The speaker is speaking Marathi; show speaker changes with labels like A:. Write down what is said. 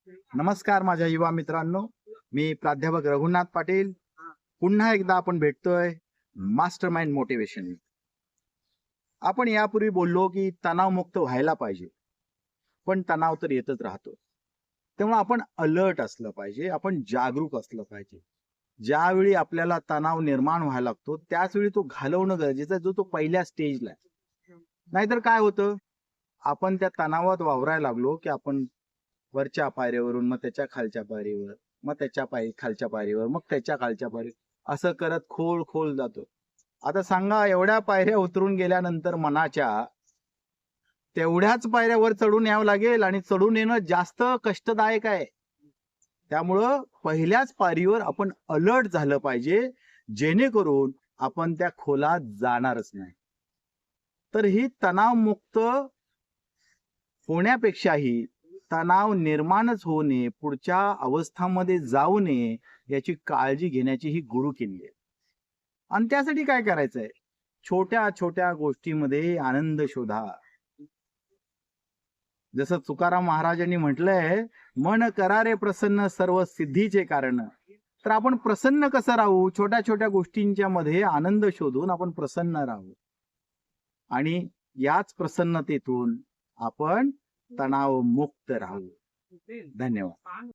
A: नमस्कार माझ्या युवा मित्रांनो, मी प्राध्यापक रघुनाथ पाटील. पुन्हा एकदा आपण भेटतोय मास्टर माइंड मोटिवेशन. आपण यापूर्वी बोललो की तणावमुक्त व्हायला पाहिजे, पण तणाव तर येतच राहतो. तेव्हा आपण अलर्ट असलं पाहिजे, आपण जागरूक असलं पाहिजे. ज्यावेळी आपल्याला तणाव निर्माण व्हायला लागतो त्याच वेळी तो घालवणं गरजेचं आहे, जो तो पहिल्या स्टेजला आहे. नाहीतर काय होतं, आपण त्या तणावात वावरायला लागलो की आपण वरच्या पायरीवरून मग त्याच्या खालच्या पायरीवर, मग त्याच्या खालच्या पायरीवर, मग त्याच्या खालच्या पायरीवर, असं करत खोल खोल जातो. आता सांगा, एवढ्या पायऱ्या उतरून गेल्यानंतर मनाच्या तेवढ्याच पायऱ्या वर चढून यावं लागेल आणि चढून येणं जास्त कष्टदायक आहे. त्यामुळं पहिल्याच पायरीवर आपण अलर्ट झालं पाहिजे, जेणेकरून आपण त्या खोलात जाणारच नाही. तर ही तणावमुक्त होण्यापेक्षाही तणाव निर्माणच होऊ नये, पुढच्या अवस्थांमध्ये जाऊ नये, याची काळजी घेण्याची ही गुरु किल्ली आहे. आणि त्यासाठी काय करायचंय? छोट्या छोट्या गोष्टीमध्ये आनंद शोधा. जसं तुकाराम महाराजांनी म्हटलंय, मन करारे प्रसन्न सर्व सिद्धीचे कारण. तर आपण प्रसन्न कसं राहू? छोट्या छोट्या गोष्टींच्या मध्ये आनंद शोधून आपण प्रसन्न राहू आणि याच प्रसन्नतेतून आपण तणाव मुक्त राहू. धन्यवाद.